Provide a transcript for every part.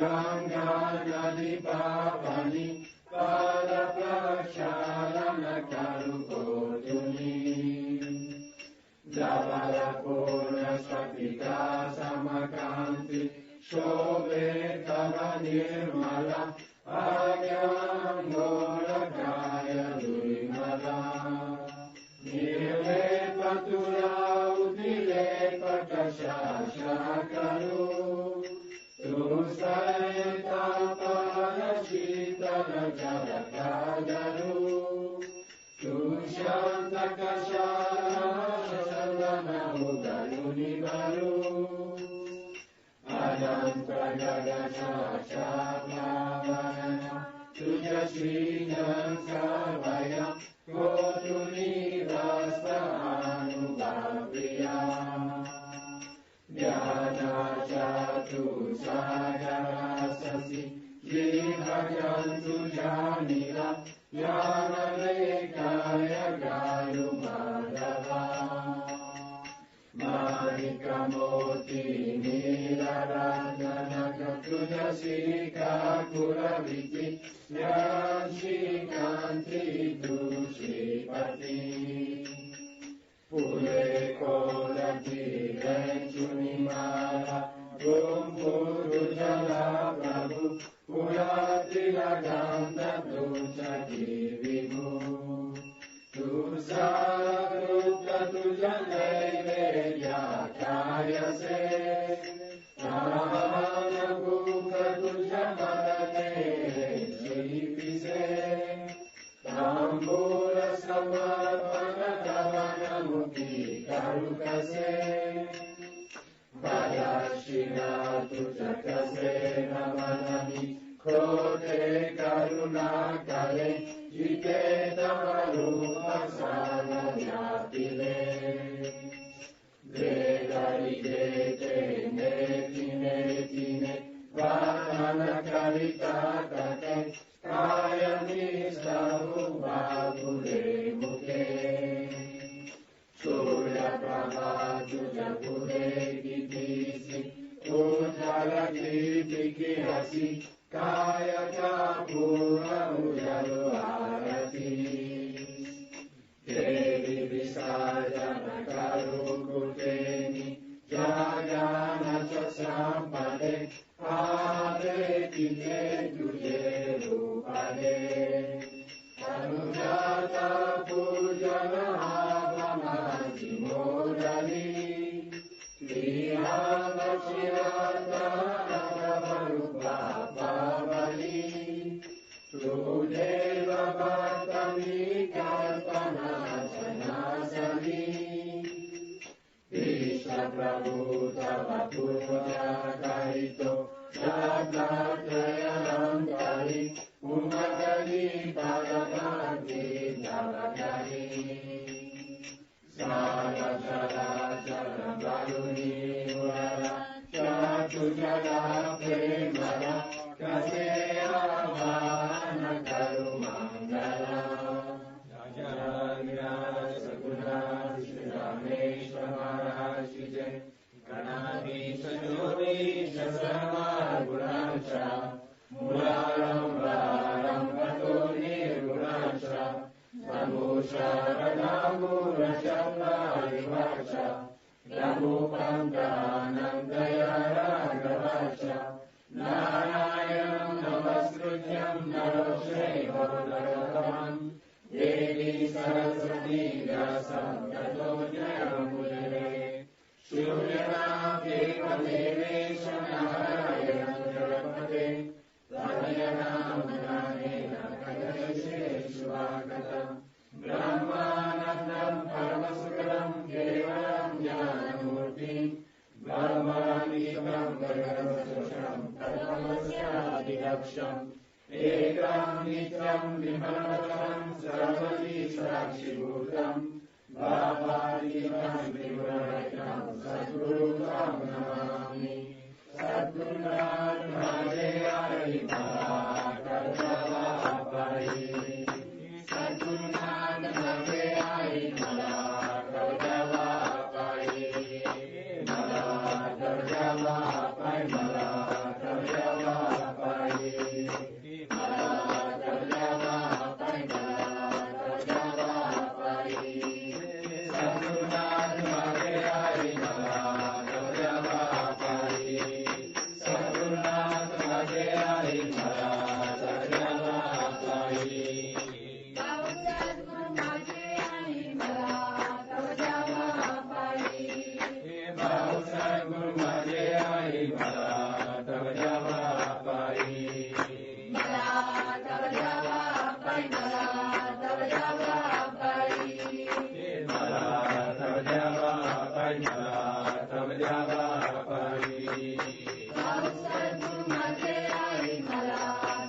Ganganaddipavani Padaprachalana Karukotuni Javalapurna Shaktika Samakanti Shobetava Nirmala Agyangolakaya Durimala Nilepatura Udilepakashashakaru Tusayeta Parashitana Jarakagaru Tushantakashana Udarunivaru Anantagagashashabhavana Tujasrinam Sarvaya Kotuni Rasta Anubapriya Jnana Chatu Sagarasasi Jivajantu Janila Jnana Lekaya Gayu Madhava Manikamoti Nilaradana Tujasika Kuraviti Yanshikanti Dushipati Pule Kolati Renchunimara Gumpuru Jala Prabhu Pulati Laganda Duchati Vimu Tusaruta Tujane Vedya Karyase Nahana Gupta Tujamadane Shipise Tambura Samarpana Davana Mukti Karukase Vayashina Tujakase Namanami Kote Karuna Kale Jite Tamaru Asana Yapile Vedari Dete Netine Vahana Karita Kate Kayani Sahu Bhavule Mukhe Surya Prabha Jujapure Gitisi Ujala Kirti Hasi Kaya Kapura Ujalu Arati Devi Visajana Karu Kuteni Jagana Chasampade Ade Kine Juje Rupade Anujata Pujana Havana Jimodali Lihana Shirata Nagavarupa Pavali Trudeva Bhattami Kalpana Sanasani Vishna Prabhu Tava Puja Karito Jagatayanantari Umadari Bhagavati Navakari Sara Jala Jala Varuni Urara Chatu Jala Premara Kaseya Vana Karumangala Jaya Saguna Rameshwa Maharishi Jai Ganadisha Jodisha Sarva Gunacha Mularam Varam Vato Nirgunacha Namusha Ranamura Shabla Rivacha Namupandana Daya Ragavacha Narayanam Namaskrutyam Narosheva Naravam Devi Saraswati Vyasam Tato Jayamudare Shuryana Deva Devesha Narayanam Jarapate Rayanam Nanena Kadashe Shvagatam Brahmanandam Paramasukram Kevalam Jnanamurtim Brahmanidam Bhagavatam Kalpamasya Ekam Nityam Vimalatam Sarvati Sakshibhutam Bhavadikam Vimalatam Sadgurutam Namami Sadgurutam Bhajayari Bhakavalapai Sadgurutam Bhajayari Bhakavalapai Malakavalapai Malakavalapai मला तव द्यावा पायी भाऊ सद्गुरू माझे आई मला तव द्यावा पायी भाऊ सद्गुरू माझे आई मला तव द्यावा पायी मला तव द्यावा पायी मला तव द्यावा पायी मला तव द्यावा पायी मला तव द्यावा पायी भाऊ सद्गुरू माझे आई मला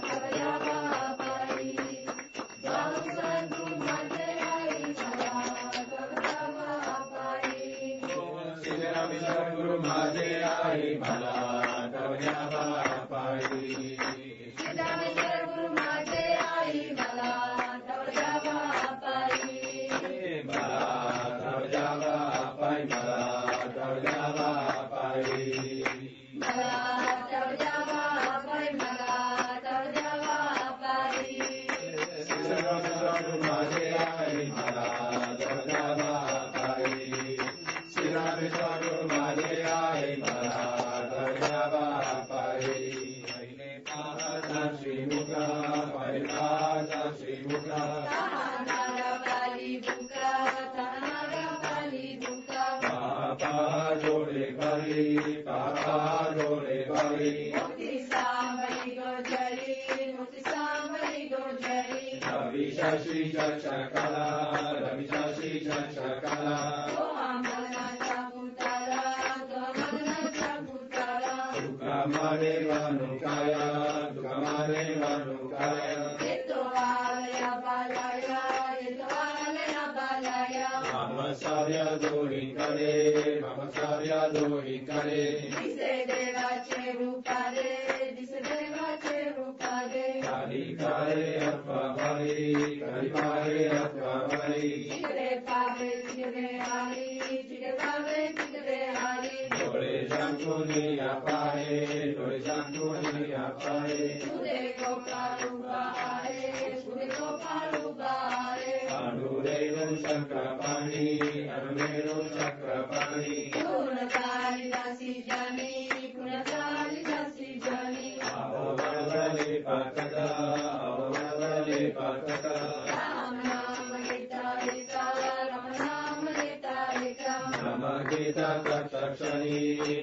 तव द्यावा पायी भाऊ सद्गुरू माझे आई मला तव द्यावा पायी श्रीराम सद्गुरू माझे आई मला तव द्यावा पायी सिद्धरामेश्वर गुरु माझे आई मला तव द्यावा पायी मला तव द्यावा पायी मला तव द्यावा पायी मला तव द्यावा पायी मला तव द्यावा पायी श्रीराम सद्गुरू माझे आई मला तव द्यावा पायी श्रीराम सद्गुरू माझे आई मला तव द्यावा पायी पहिले पाहता श्रीमुखा पहिले पाहता श्रीमुखा तहानारा पाली बुका तहानारा पाली बुका पापा जोडे करी पापा जोडे करी मुक्ती सांबरी गोजरी मुक्ती सांबरी गोजरी रवि शशी चक्षकला रवि शशी चक्षकला तो आमनाचा पुतारा तो आमनाचा पुतारा तुकामारे वानुकाया तुकामारे वानुकाया येतो आलया बालाया येतो आलया बालाया मम सार्या दोही करे मम सार्या दोही करे दिसे देवाचे रूपारे दिसे देवाचे रूपारे काली काळे अथवा बळी काली काळे अथवा बळी तिकडे पावे तिकडे आली तिकडे पावे तिकडे आली डोळे सांगून पाहे डोळे सांगून पाहे तुझे गोपाल उभा आहे तुझे गोपाल उभा आहे अनुरेणु चक्रपाणी अनुरेणु चक्रपाणी पूर्णकाली दासी जानी पूर्णकाली दासी जानी अववरवरे पाकता अववरवरे पाकता राम नाम घेता घेता राम नाम घेता घेता नम गीता तत्क्षणी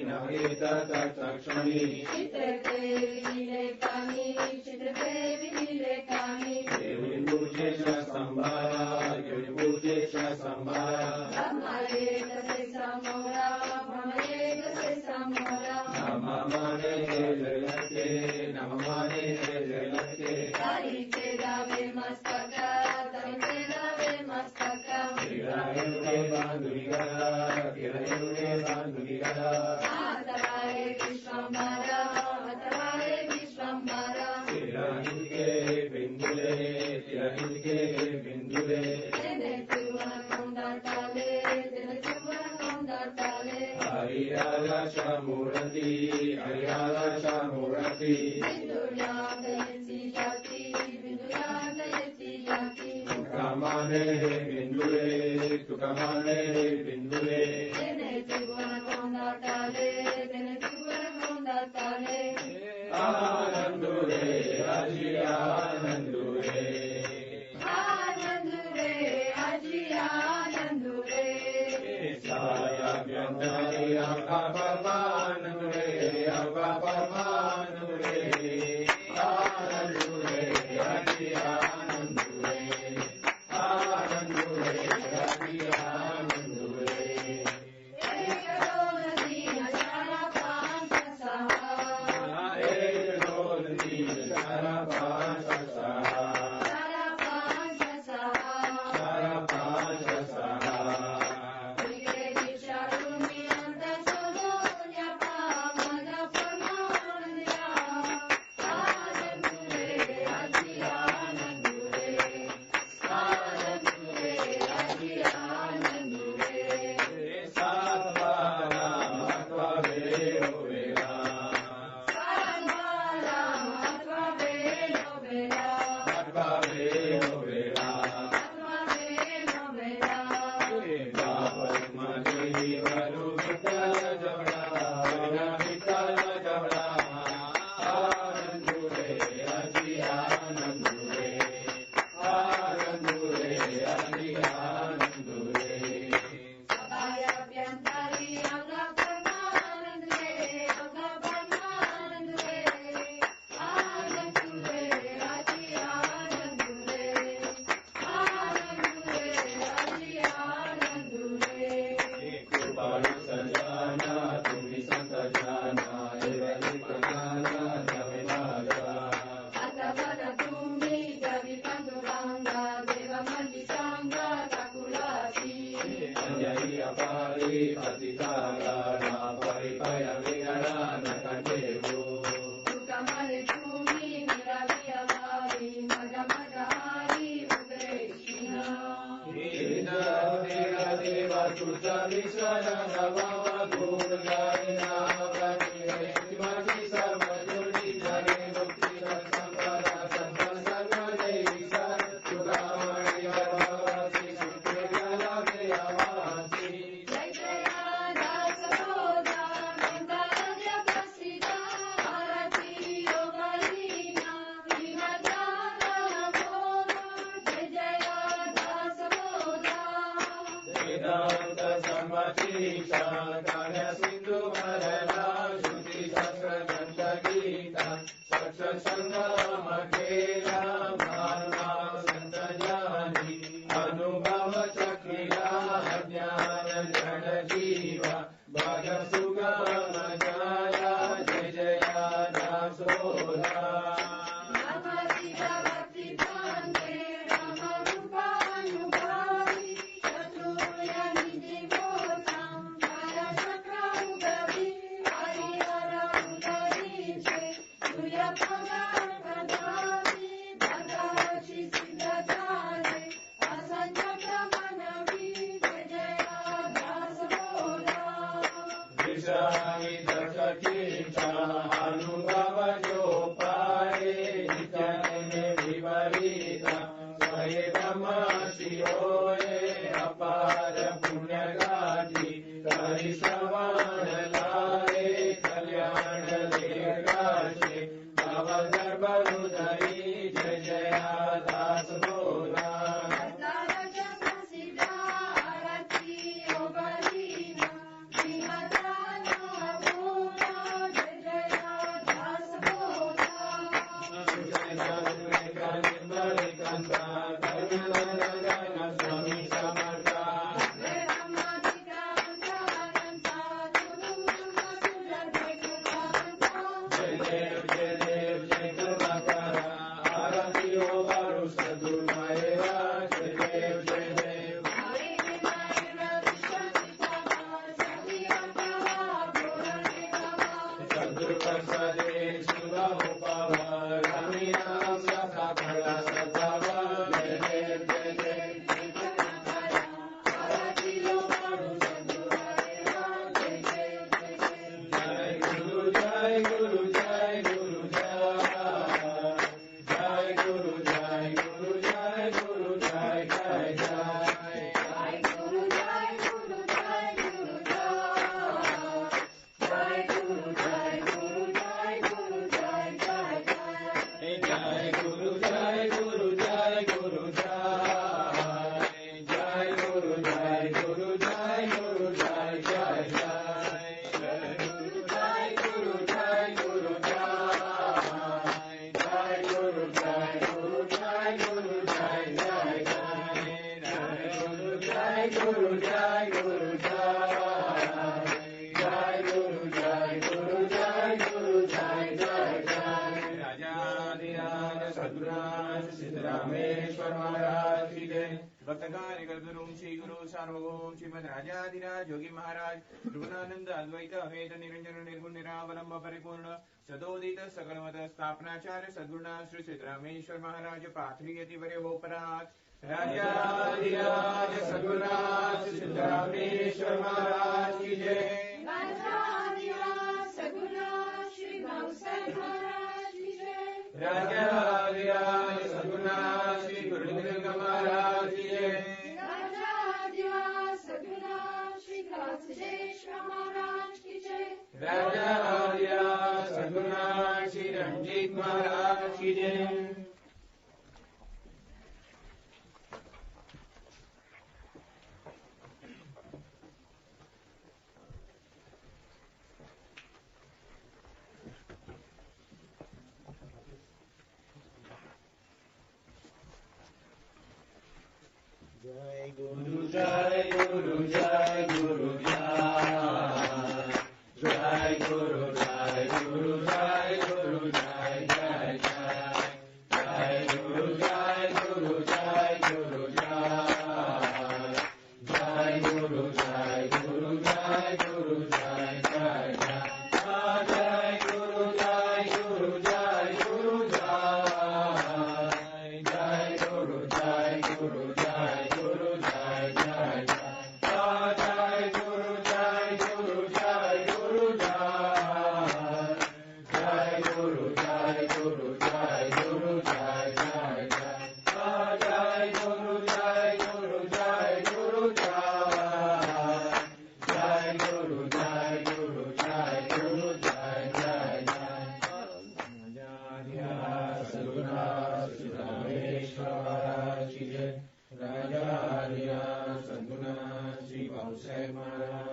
नम गीता तत्क्षणी चित्रदेवी लेखानी चित्रदेवी लेखानी देवी पूजेश संभारा देवी पूजेश संभारा ब्रह्मये कसे समोरा ब्रह्मये कसे समोरा नम माने जयते नम माने जयते तारीचे दावे मस्तका तारीचे दावे मस्तका किरणे बांधुरी गला किरणे बांधुरी गला हातवारे विश्वंभरा हातवारे विश्वंभरा तिरहिंके बिंदुले तिरहिंके बिंदुले तेने त्रिभुवन कोंडाटाले तेने त्रिभुवन कोंडाटाले हरिराजा मूर्ति हरिराजा मूर्ति बिंदुयादयसी जाती बिंदुयादयसी जाती तुकामाने बिंदुले तुकामाने बिंदुले तेने त्रिभुवन कोंडाटाले तेने त्रिभुवन कोंडाटाले आनंदुरे अजी आनंदुरे आनंदुरे अजी आनंदुरे साया व्यंजने आपका परमानंदुरे आपका परमानंदुरे आनंदुरे अजी आनंदुरे आनंदुरे अजी आनंदुरे एक दोन तीन चार पाच सहा एक दोन तीन चार पाच सहा शुद्ध विशरण भव गुण गायना प्रतिवे शिवाजी सर्व दुर्नि जगे मुक्ति संपदा संपन्न जय विशाल सुदामणि भगवती सुखे लगे अवासी जय जया दास बोधा मंगल प्रसिद्धा आरती योगलीना विमदान बोधा जय जया दास बोधा वेदांत समशीषा कान्य सिंधु मरला श्रुति शास्त्र ग्रंथ गीता सत्संग संगम खेला भानुमा संत ज्ञानी अनुभव चक्रिया ज्ञान जड़ जीवा भाग सुगम जाया जय जया दासोदा नमस्ते भक्ति भांगे राम रूपानुभावी चतुर्या निधि बोधाम छाया चक्रम गवि हरिहरम करीचे तुया पगार प्रदावी भगवती सिद्धदारे असंचक्र मनवी जय जया दास बोधा विषामि दर्शकीचा अनुभव जो पाए नित्याने विपरीता स्वयं होए अपार पुण्य गाठी करि श्रवण लाए कल्याण लेकाशे भव गर्भनुदरी जय जया दास बोला दारज प्रसिद्धा आरती योगलीना विमदान बोधा जय जया दास बोधा स्वामी समर्था जय देव जय कृपाकरा आरती हो बारू सद्गुरुमायेवा जय देव जय देव सद्गुरु प्रसादे शिवा हो पावा रामी नाम सदा फला सदावा जय देव जय देव जय गुरु जय गुरु जय गुरु जय गुरु जय गुरु जय गुरु जय जय जय जय गुरु जय गुरु जय गुरु जय गुरु जय गुरु जय गुरु जय जय जय जय गुरु जय गुरु जय गुरु जय गुरु जय गुरु जय गुरु जय जय जय गुरु जय गुरु जय गुरु जय गुरु जय गुरु जय गुरु जय जय जय गुरु जय गुरु जय गुरु जय गुरु जय गुरु जय गुरु जय जय जय राजाधिराज सद्गुरुनाथ सिद्धरामेश्वर महाराज की जय भक्तकार्य गुरु श्री गुरु सार्वभौम श्रीमद राजाधिराज योगी महाराज रुग्णानंद अद्वैत अभेद निरंजन निर्गुण निरावलंब परिपूर्ण सदोदित सकलमत स्थापनाचार्य सद्गुरुनाथ श्री सिद्धरामेश्वर महाराज पाथरी वर्य भोपराज राजाधिराज सद्गुरुनाथ सिद्धरामेश्वर महाराज की जय राजाधिराज सद्गुरुनाथ श्री भवसर महाराज की जय राजाधिराज सद्गुरुनाथ श्री गुरुदेव महाराज की जय राजाधिराज सद्गुरुनाथ श्री काशीश्वर महाराज की जय राजाधिराज सद्गुरुनाथ श्री रणजीत महाराज की जय जय गुरु जय गुरु जय गुरु जय गुरु जय गुरु जय गुरु जय जय जय गुरु जय गुरु जय गुरु जय गुरु जय गुरु जय गुरु जय जय जय गुरु जय गुरु जय गुरु जय गुरु जय गुरु जय गुरु जय जय जय શહેર મહારાજ